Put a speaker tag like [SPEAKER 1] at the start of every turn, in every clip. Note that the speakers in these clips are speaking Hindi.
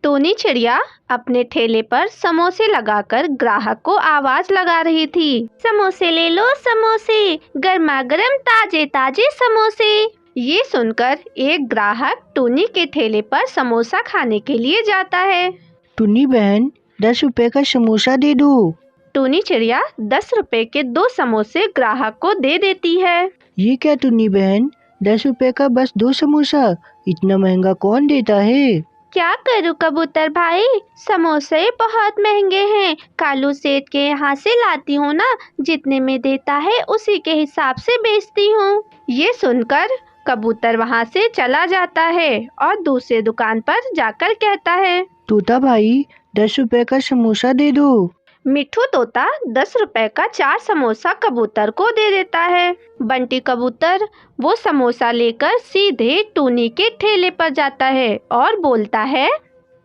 [SPEAKER 1] टूनी चिड़िया अपने ठेले पर समोसे लगाकर ग्राहक को आवाज लगा रही थी। समोसे ले लो समोसे, गर्मा गर्म ताजे ताजे समोसे। ये सुनकर एक ग्राहक टूनी के ठेले पर समोसा खाने के लिए जाता है।
[SPEAKER 2] टुन्नी बहन, 10 रुपए का समोसा दे दो।
[SPEAKER 1] टूनी चिड़िया 10 रुपए के 2 समोसे ग्राहक को दे देती है।
[SPEAKER 2] ये क्या टुन्नी बहन, 10 रुपए का बस 2 समोसा, इतना महंगा कौन देता है?
[SPEAKER 1] क्या करूं कबूतर भाई, समोसे बहुत महंगे हैं। कालू सेठ के यहाँ से लाती हूँ ना, जितने में देता है उसी के हिसाब से बेचती हूँ। ये सुनकर कबूतर वहाँ से चला जाता है और दूसरे दुकान पर जाकर कहता है,
[SPEAKER 2] तोता भाई, 10 रुपए का समोसा दे दो।
[SPEAKER 1] मिठू तोता 10 रुपए का 4 समोसा कबूतर को दे देता है। बंटी कबूतर वो समोसा लेकर सीधे टूनी के ठेले पर जाता है और बोलता है,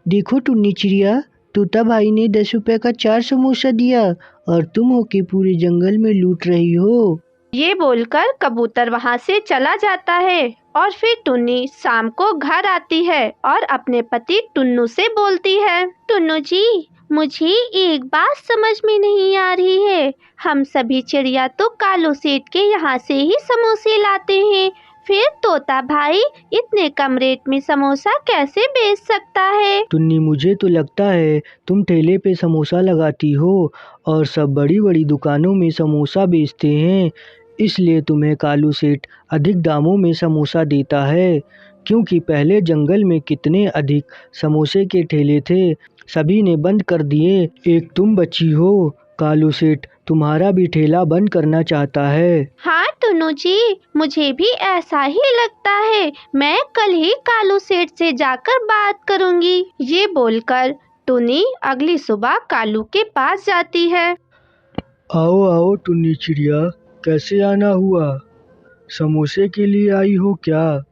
[SPEAKER 2] देखो टुन्नी चिड़िया, तोता भाई ने 10 रुपए का 4 समोसा दिया और तुम हो के पूरे जंगल में लूट रही हो।
[SPEAKER 1] ये बोलकर कबूतर वहाँ से चला जाता है और फिर टुन्नी शाम को घर आती है और अपने पति टुन्नू से बोलती है, टुन्नू जी, मुझे एक बात समझ में नहीं आ रही है। हम सभी चिड़िया तो कालू सेठ के यहाँ से ही समोसे लाते हैं, फिर तोता भाई इतने कम रेट में समोसा कैसे बेच सकता है?
[SPEAKER 2] टुन्नी, मुझे तो लगता है तुम ठेले पे समोसा लगाती हो और सब बड़ी बड़ी दुकानों में समोसा बेचते हैं, इसलिए तुम्हें कालू सेठ अधिक दामों में समोसा देता है। क्योंकि पहले जंगल में कितने अधिक समोसे के ठेले थे, सभी ने बंद कर दिए, एक तुम बची हो। कालू सेठ तुम्हारा भी ठेला बंद करना चाहता है।
[SPEAKER 1] हाँ टुन्नू जी, मुझे भी ऐसा ही लगता है। मैं कल ही कालू सेठ से जाकर बात करूंगी। ये बोलकर टुन्नी अगली सुबह कालू के पास जाती है।
[SPEAKER 2] आओ आओ टुन्नी चिड़िया, कैसे आना हुआ? समोसे के लिए आई हो क्या?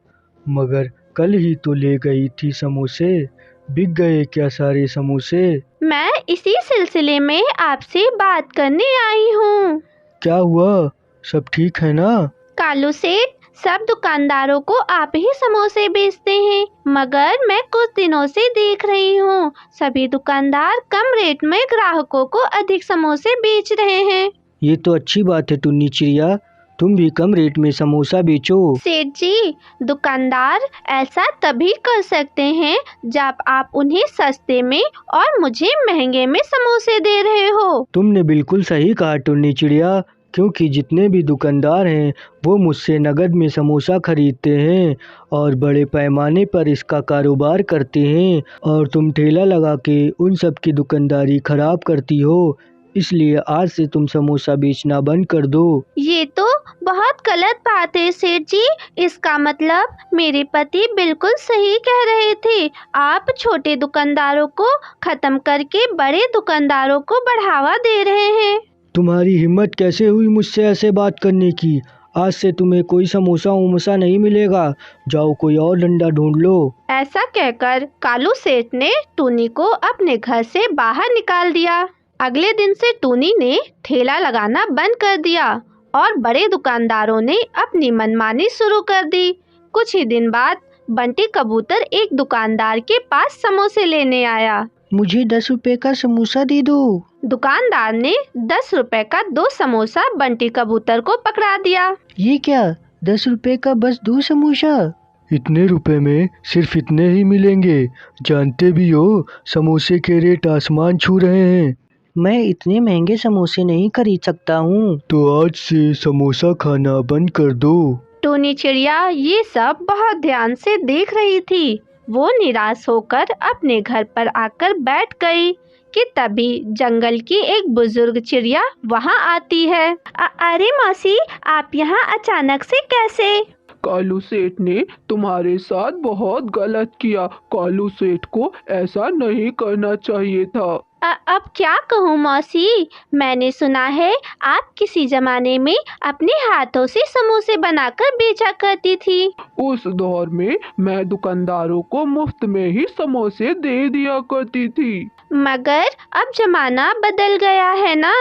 [SPEAKER 2] मगर कल ही तो ले गई थी समोसे, बिक गए क्या सारे समोसे?
[SPEAKER 1] मैं इसी सिलसिले में आपसे बात करने आई हूँ।
[SPEAKER 2] क्या हुआ, सब ठीक है ना?
[SPEAKER 1] कालू सेठ सब दुकानदारों को आप ही समोसे बेचते हैं, मगर मैं कुछ दिनों से देख रही हूँ सभी दुकानदार कम रेट में ग्राहकों को अधिक समोसे बेच रहे हैं।
[SPEAKER 2] ये तो अच्छी बात है टुन्नी चिड़िया, तुम भी कम रेट में समोसा बेचो।
[SPEAKER 1] सेठ जी, दुकानदार ऐसा तभी कर सकते हैं जब आप उन्हें सस्ते में और मुझे महंगे में समोसे दे रहे हो।
[SPEAKER 2] तुमने बिल्कुल सही कहा टुन्नी चिड़िया, क्योंकि जितने भी दुकानदार हैं वो मुझसे नगद में समोसा खरीदते हैं और बड़े पैमाने पर इसका कारोबार करते हैं, और तुम ठेला लगा के उन सब की दुकानदारी खराब करती हो, इसलिए आज से तुम समोसा बेचना बंद कर दो।
[SPEAKER 1] ये तो बहुत गलत बात है सेठ जी, इसका मतलब मेरे पति बिल्कुल सही कह रहे थे। आप छोटे दुकानदारों को खत्म करके बड़े दुकानदारों को बढ़ावा दे रहे हैं।
[SPEAKER 2] तुम्हारी हिम्मत कैसे हुई मुझसे ऐसे बात करने की? आज से तुम्हें कोई समोसा वमोसा नहीं मिलेगा, जाओ कोई और धंधा ढूंढ लो।
[SPEAKER 1] ऐसा कहकर कालू सेठ ने टूनी को अपने घर से बाहर निकाल दिया। अगले दिन से टूनी ने ठेला लगाना बंद कर दिया और बड़े दुकानदारों ने अपनी मनमानी शुरू कर दी। कुछ ही दिन बाद बंटी कबूतर एक दुकानदार के पास समोसे लेने आया।
[SPEAKER 2] मुझे 10 रुपए का समोसा दे दो।
[SPEAKER 1] दुकानदार ने 10 रुपए का 2 समोसा बंटी कबूतर को पकड़ा दिया।
[SPEAKER 2] ये क्या, 10 रुपए का बस 2 समोसा? इतने रुपए में सिर्फ इतने ही मिलेंगे, जानते भी हो समोसे के रेट आसमान छू रहे हैं। मैं इतने महंगे समोसे नहीं खरीद सकता हूँ। तो आज से समोसा खाना बंद कर दो।
[SPEAKER 1] टूनी चिड़िया ये सब बहुत ध्यान से देख रही थी। वो निराश होकर अपने घर पर आकर बैठ गई कि तभी जंगल की एक बुजुर्ग चिड़िया वहाँ आती है। अरे मौसी, आप यहाँ अचानक से कैसे?
[SPEAKER 3] कालू सेठ ने तुम्हारे साथ बहुत गलत किया। कालू सेठ को ऐसा नहीं करना चाहिए था।
[SPEAKER 1] अब क्या कहूँ मौसी, मैंने सुना है आप किसी जमाने में अपने हाथों से समोसे बनाकर बेचा करती थी।
[SPEAKER 3] उस दौर में मैं दुकानदारों को मुफ्त में ही समोसे दे दिया करती थी।
[SPEAKER 1] मगर अब जमाना बदल गया है ना।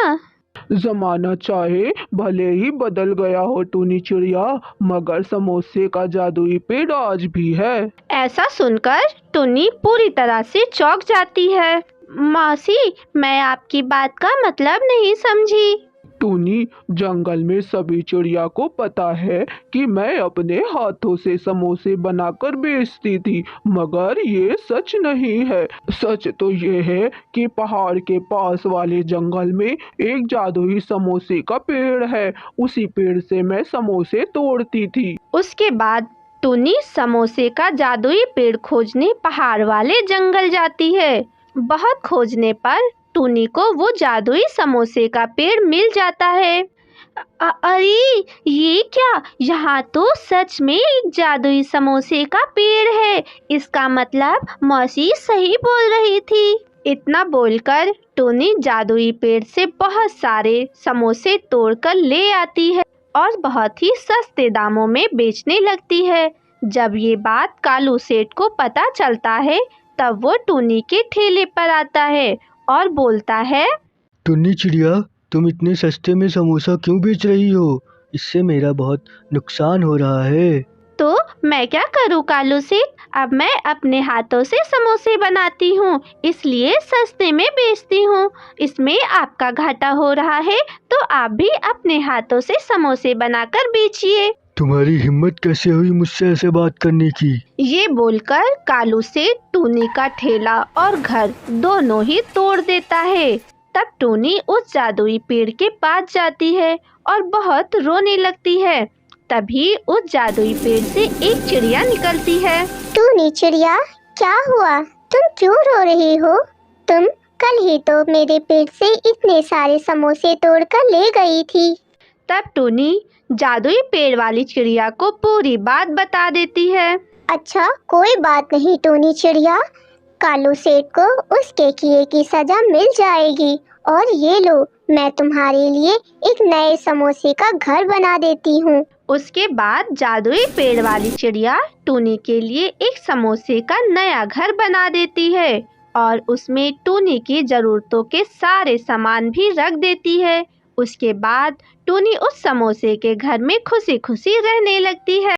[SPEAKER 3] जमाना चाहे भले ही बदल गया हो टूनी चिड़िया, मगर समोसे का जादुई पेड़ आज भी है।
[SPEAKER 1] ऐसा सुनकर टुन्नी पूरी तरह से चौंक जाती है। मौसी, मैं आपकी बात का मतलब नहीं समझी।
[SPEAKER 3] टूनी, जंगल में सभी चिड़िया को पता है कि मैं अपने हाथों से समोसे बनाकर बेचती थी, मगर ये सच नहीं है। सच तो ये है कि पहाड़ के पास वाले जंगल में एक जादुई समोसे का पेड़ है। उसी पेड़ से मैं समोसे तोड़ती थी।
[SPEAKER 1] उसके बाद टुन्नी समोसे का जादुई पेड़ खोजने पहाड़ वाले जंगल जाती है। बहुत खोजने पर टुन्नी को वो जादुई समोसे का पेड़ मिल जाता है। अरे ये क्या, यहाँ तो सच में एक जादुई समोसे का पेड़ है। इसका मतलब मौसी सही बोल रही थी। इतना बोलकर टुन्नी जादुई पेड़ से बहुत सारे समोसे तोड़कर ले आती है और बहुत ही सस्ते दामों में बेचने लगती है। जब ये बात कालू सेठ को पता चलता है तब वो टुन्नी के ठेले पर आता है और बोलता है,
[SPEAKER 2] टुन्नी चिड़िया, तुम इतने सस्ते में समोसा क्यों बेच रही हो? इससे मेरा बहुत नुकसान हो रहा है।
[SPEAKER 1] तो मैं क्या करूँ कालू सेठ, अब मैं अपने हाथों से समोसे बनाती हूँ, इसलिए सस्ते में बेचती हूँ। इसमें आपका घाटा हो रहा है तो आप भी अपने हाथों से समोसे बनाकर बेचिए।
[SPEAKER 2] तुम्हारी हिम्मत कैसे हुई मुझसे ऐसे बात करने की?
[SPEAKER 1] ये बोलकर कालू सेठ टुन्नी का ठेला और घर दोनों ही तोड़ देता है। तब टुन्नी उस जादुई पेड़ के पास जाती है और बहुत रोने लगती है। तभी उस जादुई पेड़ से एक चिड़िया निकलती है।
[SPEAKER 4] टूनी चिड़िया, क्या हुआ? तुम क्यों रो रही हो? तुम कल ही तो मेरे पेट से इतने सारे समोसे तोड़कर ले गई थी।
[SPEAKER 1] तब टुन्नी जादुई पेड़ वाली चिड़िया को पूरी बात बता देती है।
[SPEAKER 4] अच्छा, कोई बात नहीं टूनी चिड़िया, कालू सेठ को उसके किए की सजा मिल जाएगी। और ये लो, मैं तुम्हारे लिए एक नए समोसे का घर बना देती हूँ।
[SPEAKER 1] उसके बाद जादुई पेड़ वाली चिड़िया टुन्नी के लिए एक समोसे का नया घर बना देती है और उसमें टुन्नी की जरूरतों के सारे सामान भी रख देती है। उसके बाद टुन्नी उस समोसे के घर में खुशी खुशी रहने लगती है।